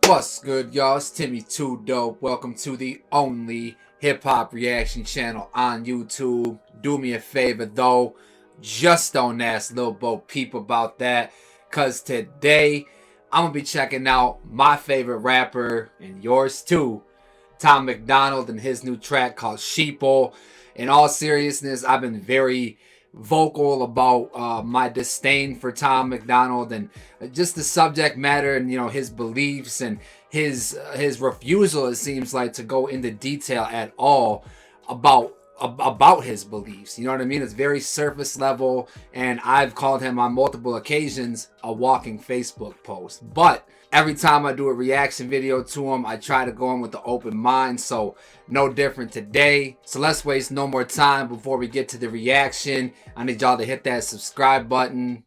What's good, y'all? It's Timmy Too Dope. Welcome to the only hip-hop reaction channel on YouTube. Do me a favor, though. Just don't ask Lil Bo Peep about that, because today I'm going to be checking out my favorite rapper, and yours too, Tom Macdonald, and his new track called Sheeple. In all seriousness, I've been very vocal about my disdain for Tom Macdonald and just the subject matter and, his beliefs and his refusal, it seems like, to go into detail at all about his beliefs. You know what I mean? It's very surface level, and I've called him on multiple occasions a walking Facebook post. But every time I do a reaction video to him, I try to go in with the open mind, so no different today. So let's waste no more time before we get to the reaction. I need y'all to hit that subscribe button.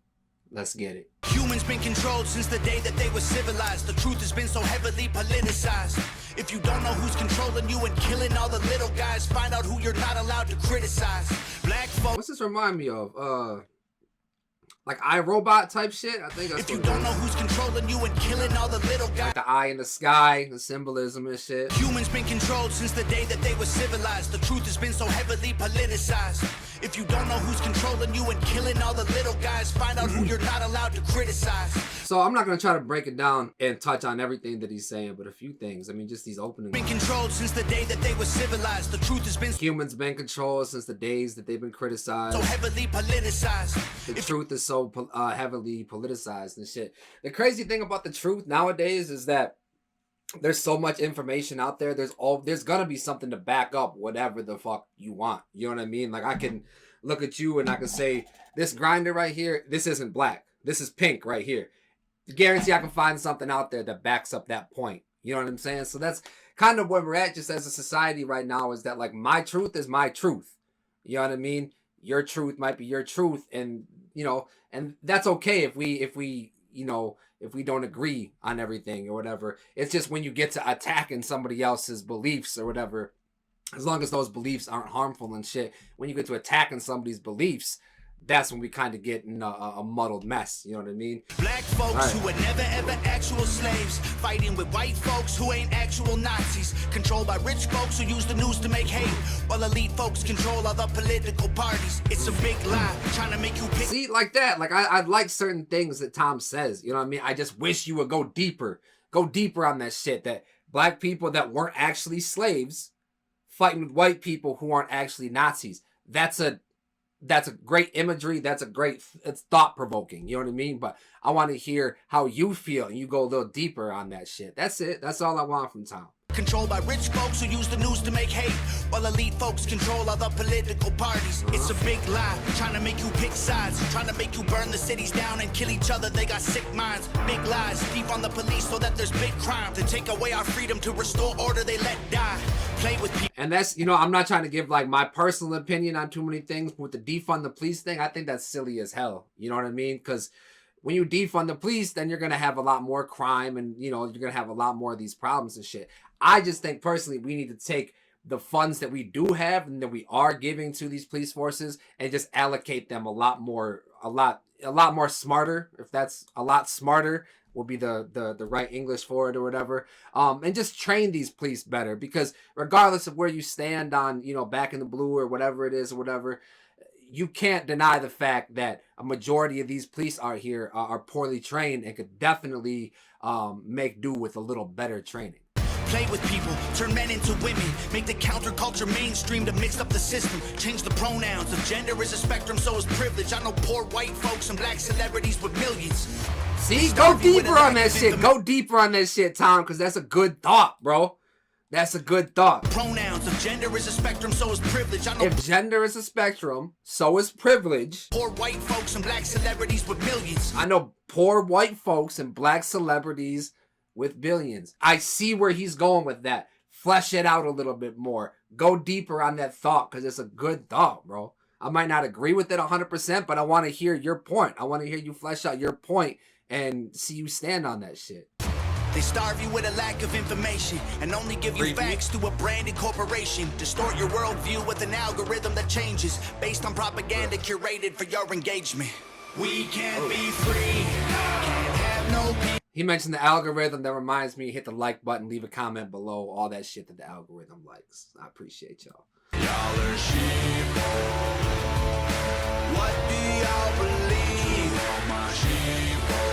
Let's get it. Humans been controlled since the day that they were civilized. The truth has been so heavily politicized. If you don't know who's controlling you and killing all the little guys, find out who you're not allowed to criticize. Black folks. What's this remind me of? Like iRobot type shit? I think that's if you don't know who's controlling you and killing all the little guys. Like the eye in the sky, the symbolism and shit. Humans been controlled since the day that they were civilized. The truth has been so heavily politicized. If you don't know who's controlling you and killing all the little guys, find out who you're not allowed to criticize. So I'm not going to try to break it down and touch on everything that he's saying, but a few things. I mean, just these openings. Been controlled since the day that they were civilized. The truth has been. Humans been controlled since the days that they've been criticized. So heavily politicized. The truth is so heavily politicized and shit. The crazy thing about the truth nowadays is that there's so much information out there. There's gonna be something to back up whatever the fuck you want. You know what I mean? Like, I can look at you and I can say, this grinder right here, this isn't black. This is pink right here. Guarantee I can find something out there that backs up that point. You know what I'm saying? So that's kind of where we're at just as a society right now, is that, like, my truth is my truth. You know what I mean? Your truth might be your truth, and and that's okay if we don't agree on everything or whatever. It's just when you get to attacking somebody else's beliefs or whatever, as long as those beliefs aren't harmful and shit, when you get to attacking somebody's beliefs, that's when we kind of get in a muddled mess. You know what I mean? Black folks who were never ever actual slaves, fighting with white folks who ain't actual Nazis, controlled by rich folks who use the news to make hate, while elite folks control other political parties. It's a big lie, trying to make you pick. See, like that. Like, I like certain things that Tom says. You know what I mean? I just wish you would go deeper on that shit. That black people that weren't actually slaves fighting with white people who aren't actually Nazis. That's a great imagery. It's thought-provoking. You know what I mean? But I want to hear how you feel, and you go a little deeper on that shit. That's it. That's all I want from Tom. Controlled by rich folks who use the news to make hate, while elite folks control other political parties. It's a big lie, trying to make you pick sides, trying to make you burn the cities down and kill each other. They got sick minds, big lies, deep on the police so that there's big crime. To take away our freedom, to restore order, they let die. Play with people. And that's, I'm not trying to give, like, my personal opinion on too many things, but with the defund the police thing, I think that's silly as hell. You know what I mean? Because when you defund the police, then you're going to have a lot more crime, and, you're going to have a lot more of these problems and shit. I just think, personally, we need to take the funds that we do have and that we are giving to these police forces and just allocate them a lot more smarter. If that's a lot smarter will be the right English for it or whatever. And just train these police better, because regardless of where you stand on, back in the blue or whatever it is or whatever, you can't deny the fact that a majority of these police out here are poorly trained and could definitely make do with a little better training. Play with people, turn men into women, make the counterculture mainstream to mix up the system, change the pronouns. If gender is a spectrum, so is privilege. I know poor white folks and black celebrities with millions. See, go deeper on that shit. Go deeper on that shit, Tom, because that's a good thought, bro. That's a good thought. Pronouns. If gender is a spectrum, so is privilege. I know. If gender is a spectrum, so is privilege. Poor white folks and black celebrities with millions. I know poor white folks and black celebrities with billions. I see where he's going with that. Flesh it out a little bit more. Go deeper on that thought, because it's a good thought, bro. I might not agree with it 100%, but I want to hear your point. I want to hear you flesh out your point and see you stand on that shit. They starve you with a lack of information and only give you facts through a branded corporation. Distort your worldview with an algorithm that changes based on propaganda curated for your engagement. We can't be free. Can't have no peace. He mentioned the algorithm. That reminds me, hit the like button, leave a comment below, all that shit that the algorithm likes. I appreciate y'all. Y'all are sheeple. What do y'all believe? My sheeple.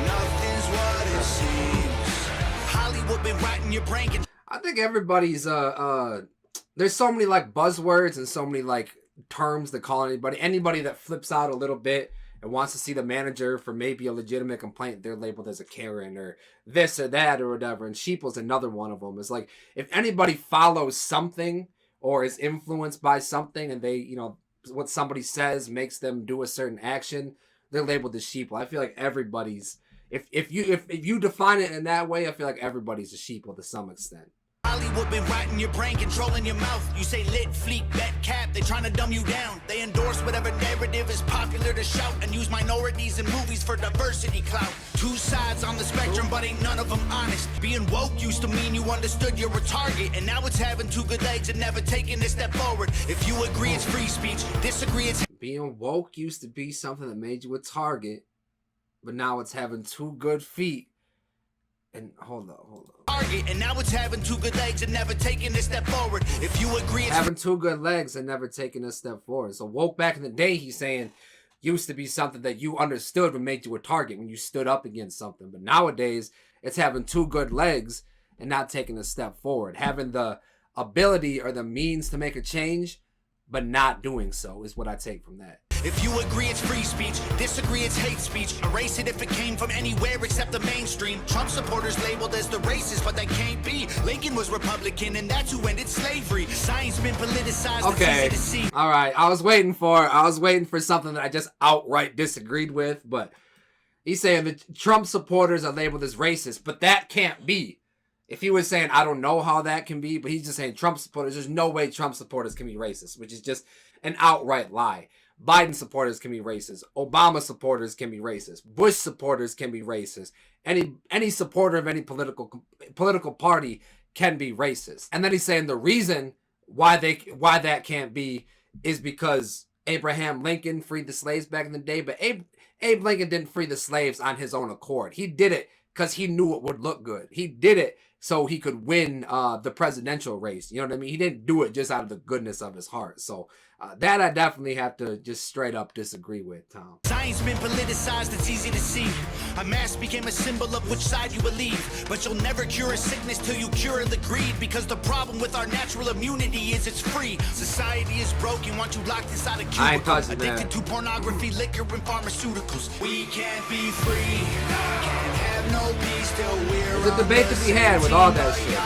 Nothing's what it seems. Hollywood been rotting your brain. I think everybody's there's so many like buzzwords and so many like terms that call anybody that flips out a little bit and wants to see the manager for maybe a legitimate complaint, they're labeled as a Karen or this or that or whatever. And Sheeple's another one of them. It's like, if anybody follows something or is influenced by something and they, you know, what somebody says makes them do a certain action, they're labeled as Sheeple. I feel like everybody's, if you define it in that way, I feel like everybody's a Sheeple to some extent. Hollywood been rotting your brain, controlling your mouth. You say lit, fleet, bet, cap, they trying to dumb you down. They endorse whatever narrative is popular to shout and use minorities in movies for diversity clout. Two sides on the spectrum, but ain't none of them honest. Being woke used to mean you understood you're a target, and now it's having two good legs and never taking a step forward. If you agree, it's free speech. Disagree, it's... Being woke used to be something that made you a target, but now it's having two good feet. And hold on. And now it's having two good legs and never taking a step forward. If you agree, it's having two good legs and never taking a step forward. So woke back in the day, he's saying, used to be something that you understood and made you a target when you stood up against something. But nowadays, it's having two good legs and not taking a step forward. Having the ability or the means to make a change, but not doing so is what I take from that. If you agree, it's free speech. Disagree, it's hate speech. Erase it if it came from anywhere except the mainstream. Trump supporters labeled as the racist, but that can't be. Lincoln was Republican, and that's who ended slavery. Science been politicized. Okay, it's easy to see. All right. I was waiting for something that I just outright disagreed with, but he's saying that Trump supporters are labeled as racist, but that can't be. If he was saying, I don't know how that can be, but he's just saying Trump supporters, there's no way Trump supporters can be racist, which is just an outright lie. Biden supporters can be racist. Obama supporters can be racist. Bush supporters can be racist. Any supporter of any political party can be racist. And then he's saying the reason why that can't be is because Abraham Lincoln freed the slaves back in the day, but Abe Lincoln didn't free the slaves on his own accord. He did it because he knew it would look good. He did it so he could win the presidential race. You know what I mean? He didn't do it just out of the goodness of his heart. So that I definitely have to just straight up disagree with, Tom. Science been politicized, it's easy to see. A mask became a symbol of which side you believe. But you'll never cure a sickness till you cure the greed. Because the problem with our natural immunity is it's free. Society is broken, want you locked inside a cubicle. Addicted to pornography, liquor, and pharmaceuticals. We can't be free. Can't have no peace till we're There's a debate to be had with all that shit.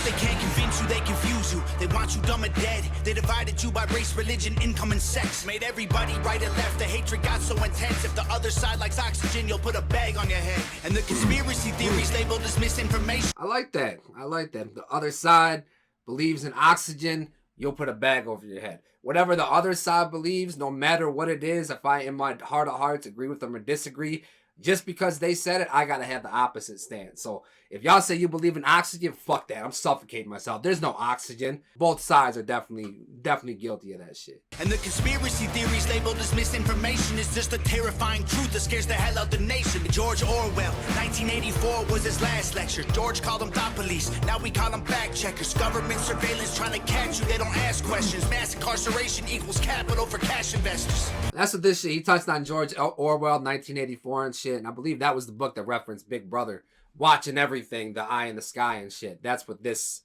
They can't convince you, they confuse you. They want you dumb and dead. They divided you by race, religion, income, and sex. Made everybody right and left. The hatred got so intense. If the other side likes oxygen, you'll put a bag on your head. And the conspiracy theories labeled as misinformation. I like that. If the other side believes in oxygen, you'll put a bag over your head. Whatever the other side believes, no matter what it is, if I in my heart of hearts agree with them or disagree, just because they said it, I gotta have the opposite stance. So if y'all say you believe in oxygen, fuck that. I'm suffocating myself. There's no oxygen. Both sides are definitely guilty of that shit. And the conspiracy theories labeled as misinformation is just a terrifying truth that scares the hell out the nation. George Orwell, 1984 was his last lecture. George called them thought police. Now we call them fact checkers. Government surveillance trying to catch you. They don't ask questions. Mass incarceration equals capital for cash investors. That's what this shit. He touched on George Orwell, 1984 and shit. And I believe that was the book that referenced Big Brother watching everything, the eye in the sky and shit. That's what this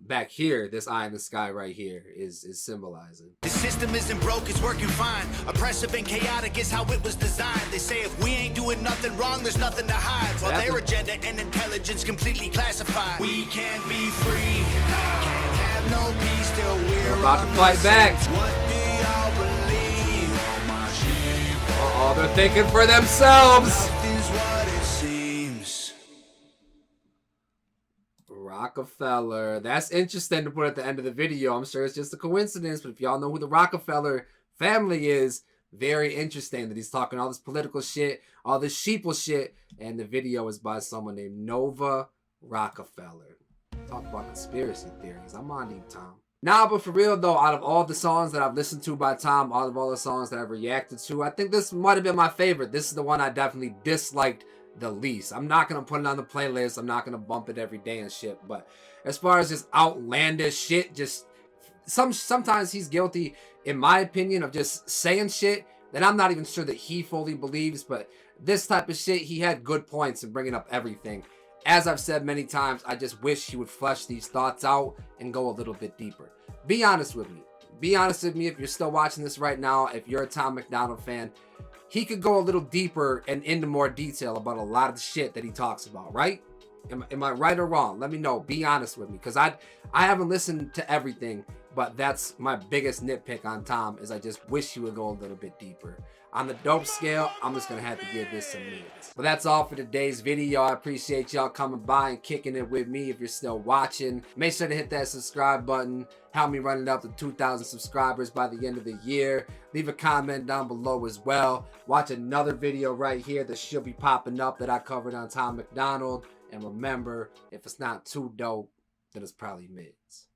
back here, this eye in the sky right here is symbolizing. The system isn't broke, it's working fine. Oppressive and chaotic is how it was designed. They say if we ain't doing nothing wrong, there's nothing to hide. While their agenda and intelligence completely classified. We can't be free. Can't have no peace till we're about to fight back. What do y'all believe? Oh, they're thinking for themselves. Nothing's what it seems. Rockefeller. That's interesting to put at the end of the video. I'm sure it's just a coincidence, but if y'all know who the Rockefeller family is, very interesting that he's talking all this political shit, all this sheeple shit, and the video is by someone named Nova Rockefeller. Talk about conspiracy theories. I'm on you, Tom. Nah, but for real though, out of all the songs that I've listened to by Tom, out of all the songs that I've reacted to, I think this might have been my favorite. This is the one I definitely disliked the least. I'm not gonna put it on the playlist. I'm not gonna bump it every day and shit. But as far as just outlandish shit, just sometimes he's guilty, in my opinion, of just saying shit that I'm not even sure that he fully believes. But this type of shit, he had good points in bringing up everything. As I've said many times, I just wish he would flesh these thoughts out and go a little bit deeper. Be honest with me. Be honest with me if you're still watching this right now. If you're a Tom Macdonald fan, he could go a little deeper and into more detail about a lot of the shit that he talks about, right? Am I right or wrong? Let me know. Be honest with me, because I haven't listened to everything, but that's my biggest nitpick on Tom, is I just wish he would go a little bit deeper. On the dope scale, I'm just going to have to give this some minutes. But that's all for today's video. I appreciate y'all coming by and kicking it with me. If you're still watching, make sure to hit that subscribe button. Help me run it up to 2,000 subscribers by the end of the year. Leave a comment down below as well. Watch another video right here that should be popping up that I covered on Tom Macdonald. And remember, if it's not too dope, then it's probably mids.